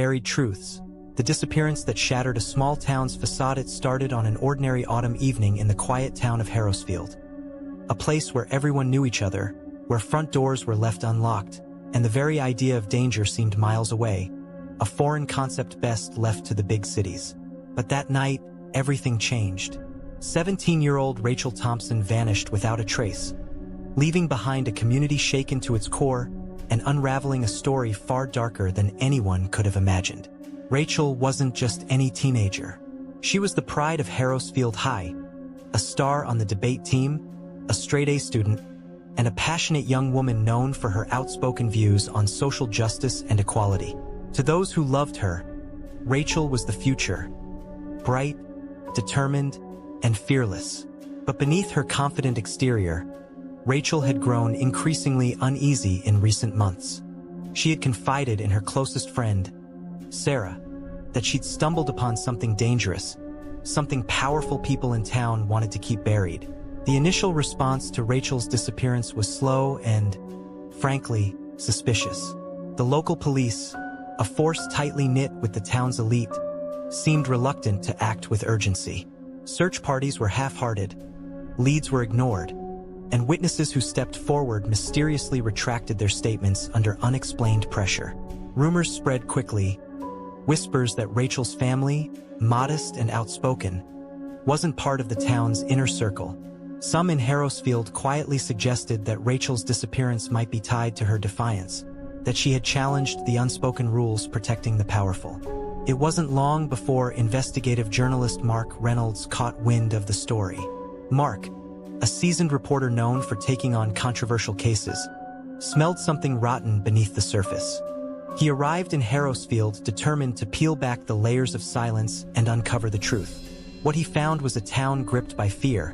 buried truths. The disappearance that shattered a small town's facade. It started on an ordinary autumn evening in the quiet town of Harrisfield. A place where everyone knew each other, where front doors were left unlocked, and the very idea of danger seemed miles away, a foreign concept best left to the big cities. But that night, everything changed. 17-year-old Rachel Thompson vanished without a trace, leaving behind a community shaken to its core and unraveling a story far darker than anyone could have imagined. Rachel wasn't just any teenager. She was the pride of Harrisfield High, a star on the debate team, a straight-A student, and a passionate young woman known for her outspoken views on social justice and equality. To those who loved her, Rachel was the future, bright, determined, and fearless. But beneath her confident exterior, Rachel had grown increasingly uneasy in recent months. She had confided in her closest friend, Sarah, that she'd stumbled upon something dangerous, something powerful people in town wanted to keep buried. The initial response to Rachel's disappearance was slow and, frankly, suspicious. The local police, a force tightly knit with the town's elite, seemed reluctant to act with urgency. Search parties were half-hearted, leads were ignored, and witnesses who stepped forward mysteriously retracted their statements under unexplained pressure. Rumors spread quickly, whispers that Rachel's family, modest and outspoken, wasn't part of the town's inner circle. Some in Harrisfield quietly suggested that Rachel's disappearance might be tied to her defiance, that she had challenged the unspoken rules protecting the powerful. It wasn't long before investigative journalist Mark Reynolds caught wind of the story. Mark, a seasoned reporter known for taking on controversial cases, smelled something rotten beneath the surface. He arrived in Harrisfield determined to peel back the layers of silence and uncover the truth. What he found was a town gripped by fear,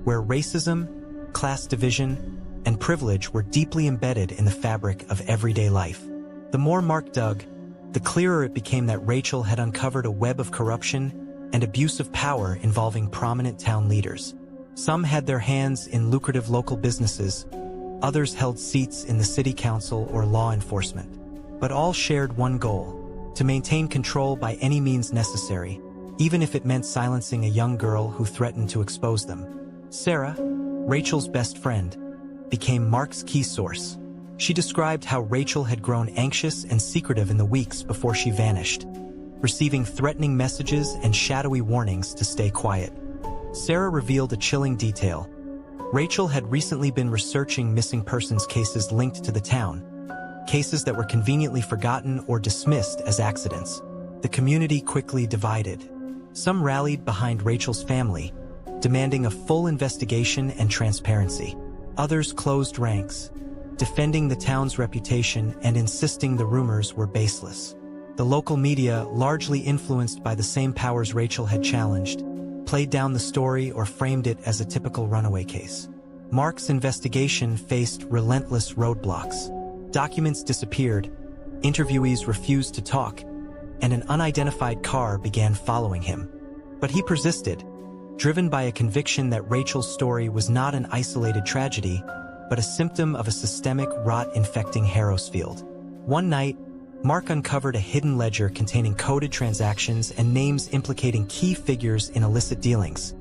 where racism, class division, and privilege were deeply embedded in the fabric of everyday life. The more Mark dug, the clearer it became that Rachel had uncovered a web of corruption and abuse of power involving prominent town leaders. Some had their hands in lucrative local businesses, others held seats in the city council or law enforcement. But all shared one goal: to maintain control by any means necessary, even if it meant silencing a young girl who threatened to expose them. Sarah, Rachel's best friend, became Mark's key source. She described how Rachel had grown anxious and secretive in the weeks before she vanished, receiving threatening messages and shadowy warnings to stay quiet. Sarah revealed a chilling detail. Rachel had recently been researching missing persons cases linked to the town, cases that were conveniently forgotten or dismissed as accidents. The community quickly divided. Some rallied behind Rachel's family, demanding a full investigation and transparency. Others closed ranks, defending the town's reputation and insisting the rumors were baseless. The local media, largely influenced by the same powers Rachel had challenged, played down the story or framed it as a typical runaway case. Mark's investigation faced relentless roadblocks. Documents disappeared, interviewees refused to talk, and an unidentified car began following him. But he persisted, driven by a conviction that Rachel's story was not an isolated tragedy, but a symptom of a systemic rot infecting Harrisfield. One night, Mark uncovered a hidden ledger containing coded transactions and names implicating key figures in illicit dealings.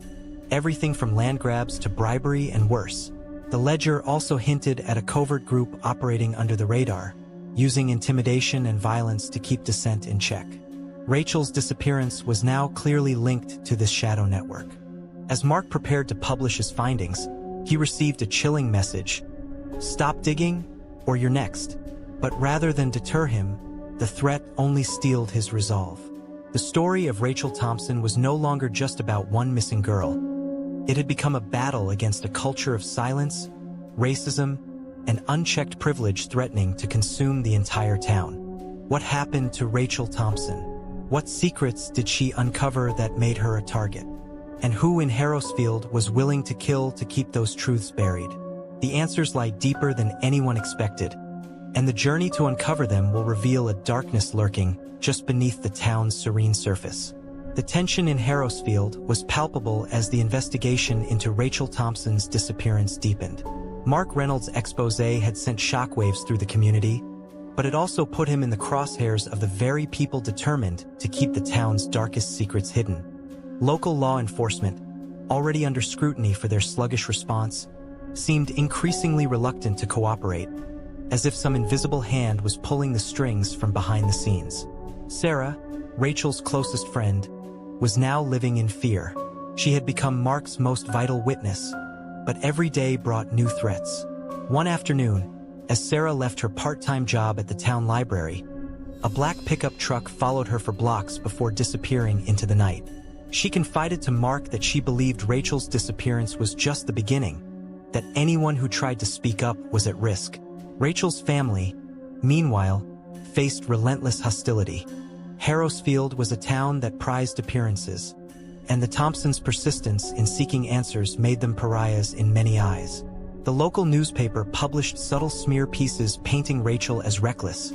Everything from land grabs to bribery and worse. The ledger also hinted at a covert group operating under the radar, using intimidation and violence to keep dissent in check. Rachel's disappearance was now clearly linked to this shadow network. As Mark prepared to publish his findings, he received a chilling message: "Stop digging, or you're next." But rather than deter him, the threat only steeled his resolve. The story of Rachel Thompson was no longer just about one missing girl. It had become a battle against a culture of silence, racism, and unchecked privilege threatening to consume the entire town. What happened to Rachel Thompson? What secrets did she uncover that made her a target? And who in Harrisfield was willing to kill to keep those truths buried? The answers lie deeper than anyone expected, and the journey to uncover them will reveal a darkness lurking just beneath the town's serene surface. The tension in Harrisfield was palpable as the investigation into Rachel Thompson's disappearance deepened. Mark Reynolds' expose had sent shockwaves through the community, but it also put him in the crosshairs of the very people determined to keep the town's darkest secrets hidden. Local law enforcement, already under scrutiny for their sluggish response, seemed increasingly reluctant to cooperate, as if some invisible hand was pulling the strings from behind the scenes. Sarah, Rachel's closest friend, was now living in fear. She had become Mark's most vital witness, but every day brought new threats. One afternoon, as Sarah left her part-time job at the town library, a black pickup truck followed her for blocks before disappearing into the night. She confided to Mark that she believed Rachel's disappearance was just the beginning, that anyone who tried to speak up was at risk. Rachel's family, meanwhile, faced relentless hostility. Harrisfield was a town that prized appearances, and the Thompsons' persistence in seeking answers made them pariahs in many eyes. The local newspaper published subtle smear pieces painting Rachel as reckless,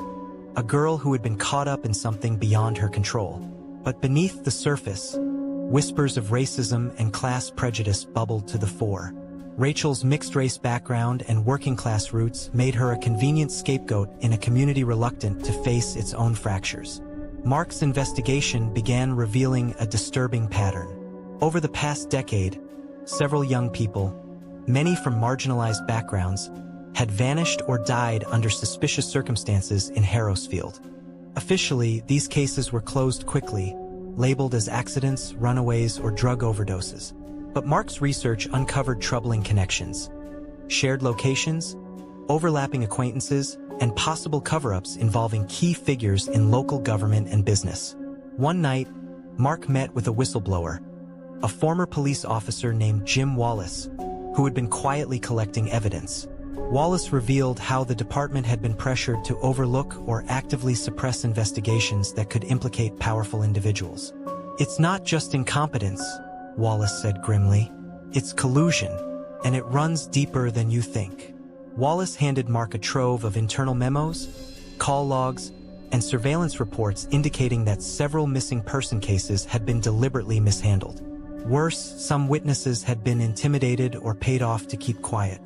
a girl who had been caught up in something beyond her control. But beneath the surface, whispers of racism and class prejudice bubbled to the fore. Rachel's mixed-race background and working-class roots made her a convenient scapegoat in a community reluctant to face its own fractures. Mark's investigation began revealing a disturbing pattern. Over the past decade, several young people, many from marginalized backgrounds, had vanished or died under suspicious circumstances in Harrisfield. Officially, these cases were closed quickly, labeled as accidents, runaways, or drug overdoses. But Mark's research uncovered troubling connections, shared locations, overlapping acquaintances, and possible cover-ups involving key figures in local government and business. One night, Mark met with a whistleblower, a former police officer named Jim Wallace, who had been quietly collecting evidence. Wallace revealed how the department had been pressured to overlook or actively suppress investigations that could implicate powerful individuals. "It's not just incompetence," Wallace said grimly. "It's collusion, and it runs deeper than you think." Wallace handed Mark a trove of internal memos, call logs, and surveillance reports indicating that several missing person cases had been deliberately mishandled. Worse, some witnesses had been intimidated or paid off to keep quiet.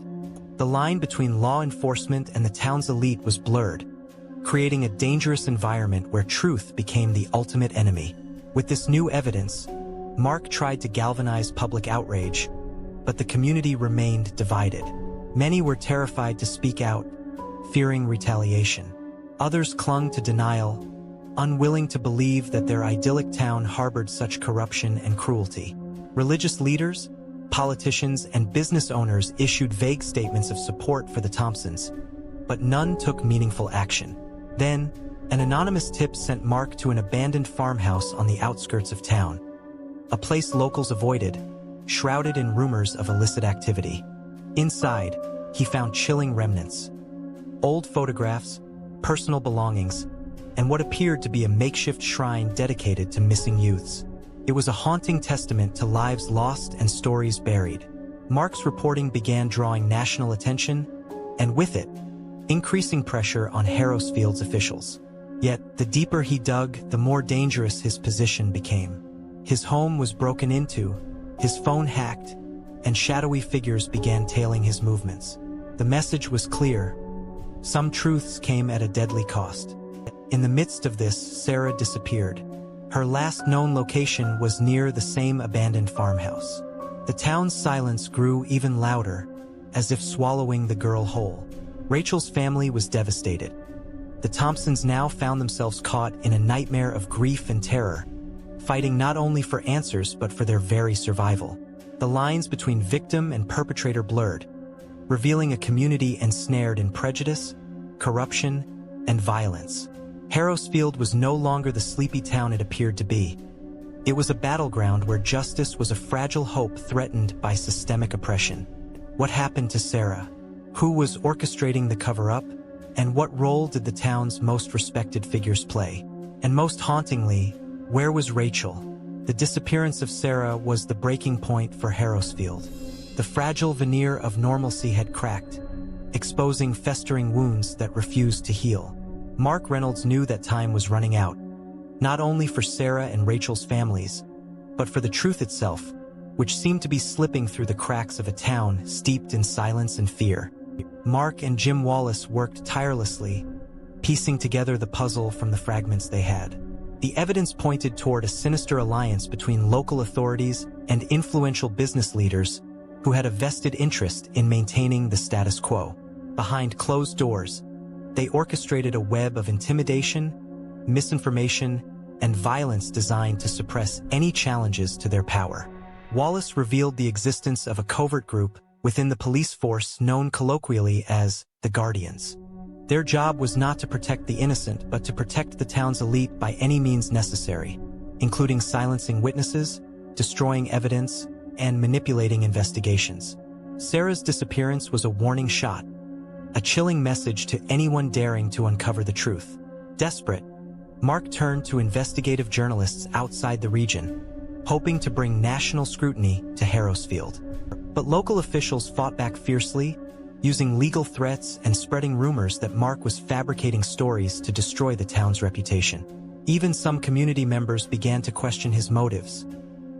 The line between law enforcement and the town's elite was blurred, creating a dangerous environment where truth became the ultimate enemy. With this new evidence, Mark tried to galvanize public outrage, but the community remained divided. Many were terrified to speak out, fearing retaliation. Others clung to denial, unwilling to believe that their idyllic town harbored such corruption and cruelty. Religious leaders, politicians, and business owners issued vague statements of support for the Thompsons, but none took meaningful action. Then, an anonymous tip sent Mark to an abandoned farmhouse on the outskirts of town, a place locals avoided, shrouded in rumors of illicit activity. Inside, he found chilling remnants: old photographs, personal belongings, and what appeared to be a makeshift shrine dedicated to missing youths. It was a haunting testament to lives lost and stories buried. Mark's reporting began drawing national attention, and with it, increasing pressure on Harrisfield's officials. Yet, the deeper he dug, the more dangerous his position became. His home was broken into, his phone hacked, and shadowy figures began tailing his movements. The message was clear: some truths came at a deadly cost. In the midst of this, Sarah disappeared. Her last known location was near the same abandoned farmhouse. The town's silence grew even louder, as if swallowing the girl whole. Rachel's family was devastated. The Thompsons now found themselves caught in a nightmare of grief and terror, fighting not only for answers but for their very survival. The lines between victim and perpetrator blurred, revealing a community ensnared in prejudice, corruption, and violence. Harrisfield was no longer the sleepy town it appeared to be. It was a battleground where justice was a fragile hope threatened by systemic oppression. What happened to Sarah? Who was orchestrating the cover-up? And what role did the town's most respected figures play? And most hauntingly, where was Rachel? The disappearance of Sarah was the breaking point for Harrisfield. The fragile veneer of normalcy had cracked, exposing festering wounds that refused to heal. Mark Reynolds knew that time was running out, not only for Sarah and Rachel's families, but for the truth itself, which seemed to be slipping through the cracks of a town steeped in silence and fear. Mark and Jim Wallace worked tirelessly, piecing together the puzzle from the fragments they had. The evidence pointed toward a sinister alliance between local authorities and influential business leaders who had a vested interest in maintaining the status quo. Behind closed doors, they orchestrated a web of intimidation, misinformation, and violence designed to suppress any challenges to their power. Wallace revealed the existence of a covert group within the police force known colloquially as the Guardians. Their job was not to protect the innocent, but to protect the town's elite by any means necessary, including silencing witnesses, destroying evidence, and manipulating investigations. Sarah's disappearance was a warning shot, a chilling message to anyone daring to uncover the truth. Desperate, Mark turned to investigative journalists outside the region, hoping to bring national scrutiny to Harrisfield. But local officials fought back fiercely, using legal threats and spreading rumors that Mark was fabricating stories to destroy the town's reputation. Even some community members began to question his motives,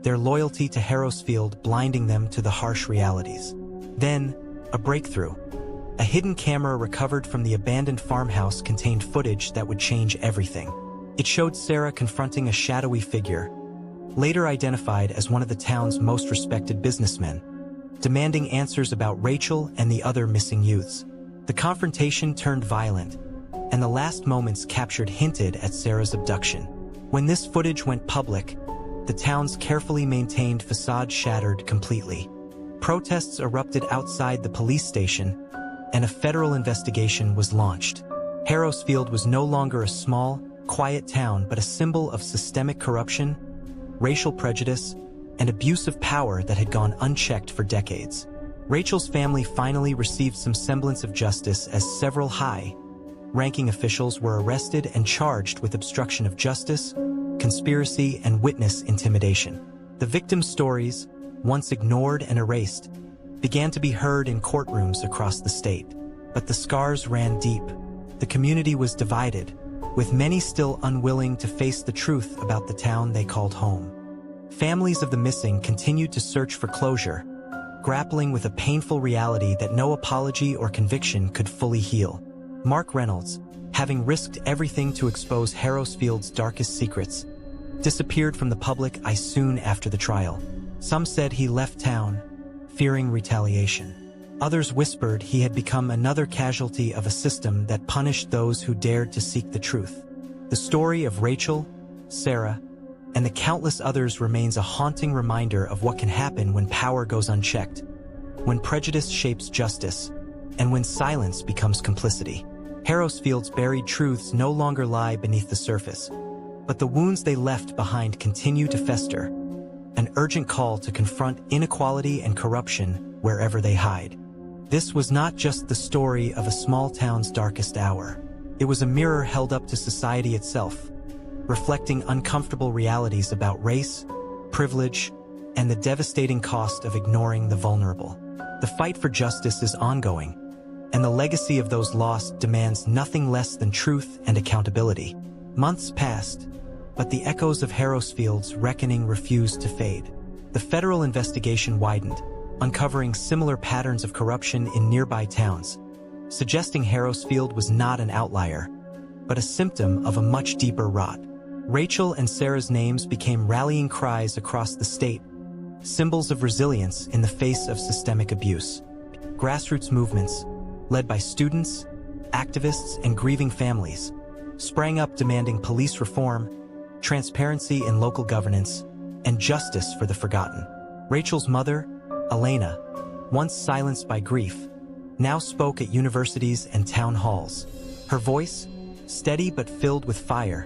their loyalty to Harrisfield blinding them to the harsh realities. Then, a breakthrough. A hidden camera recovered from the abandoned farmhouse contained footage that would change everything. It showed Sarah confronting a shadowy figure, later identified as one of the town's most respected businessmen, demanding answers about Rachel and the other missing youths. The confrontation turned violent, and the last moments captured hinted at Sarah's abduction. When this footage went public, the town's carefully maintained facade shattered completely. Protests erupted outside the police station, and a federal investigation was launched. Harrisfield was no longer a small, quiet town, but a symbol of systemic corruption, racial prejudice, and abuse of power that had gone unchecked for decades. Rachel's family finally received some semblance of justice as several high-ranking officials were arrested and charged with obstruction of justice, conspiracy, and witness intimidation. The victims' stories, once ignored and erased, began to be heard in courtrooms across the state. But the scars ran deep. The community was divided, with many still unwilling to face the truth about the town they called home. Families of the missing continued to search for closure, grappling with a painful reality that no apology or conviction could fully heal. Mark Reynolds, having risked everything to expose Harrisfield's darkest secrets, disappeared from the public eye soon after the trial. Some said he left town, fearing retaliation. Others whispered he had become another casualty of a system that punished those who dared to seek the truth. The story of Rachel, Sarah, and the countless others remains a haunting reminder of what can happen when power goes unchecked, when prejudice shapes justice, and when silence becomes complicity. Harrisfield's buried truths no longer lie beneath the surface, but the wounds they left behind continue to fester, an urgent call to confront inequality and corruption wherever they hide. This was not just the story of a small town's darkest hour. It was a mirror held up to society itself, reflecting uncomfortable realities about race, privilege, and the devastating cost of ignoring the vulnerable. The fight for justice is ongoing, and the legacy of those lost demands nothing less than truth and accountability. Months passed, but the echoes of Harrisfield's reckoning refused to fade. The federal investigation widened, uncovering similar patterns of corruption in nearby towns, suggesting Harrisfield was not an outlier, but a symptom of a much deeper rot. Rachel and Sarah's names became rallying cries across the state, symbols of resilience in the face of systemic abuse. Grassroots movements, led by students, activists, and grieving families, sprang up demanding police reform, transparency in local governance, and justice for the forgotten. Rachel's mother, Elena, once silenced by grief, now spoke at universities and town halls. Her voice, steady but filled with fire,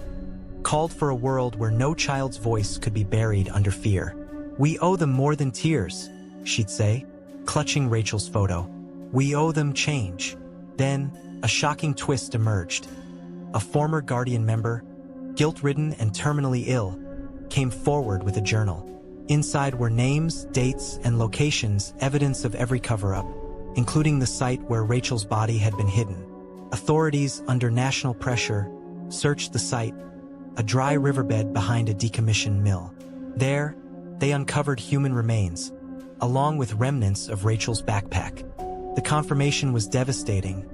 called for a world where no child's voice could be buried under fear. "We owe them more than tears," she'd say, clutching Rachel's photo. "We owe them change." Then, a shocking twist emerged. A former Guardian member, guilt-ridden and terminally ill, came forward with a journal. Inside were names, dates, and locations, evidence of every cover-up, including the site where Rachel's body had been hidden. Authorities, under national pressure, searched the site, a dry riverbed behind a decommissioned mill. There, they uncovered human remains, along with remnants of Rachel's backpack. The confirmation was devastating.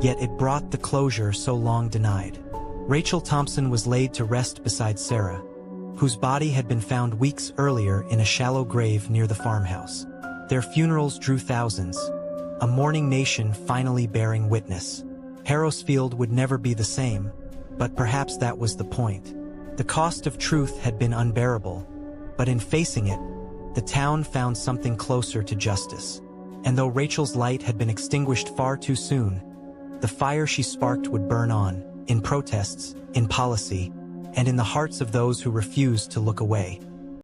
yet it brought the closure so long denied. Rachel Thompson was laid to rest beside Sarah, whose body had been found weeks earlier in a shallow grave near the farmhouse. Their funerals drew thousands, a mourning nation finally bearing witness. Harrisfield would never be the same, but perhaps that was the point. The cost of truth had been unbearable, but in facing it, the town found something closer to justice. And though Rachel's light had been extinguished far too soon, the fire she sparked would burn on, in protests, in policy, and in the hearts of those who refused to look away.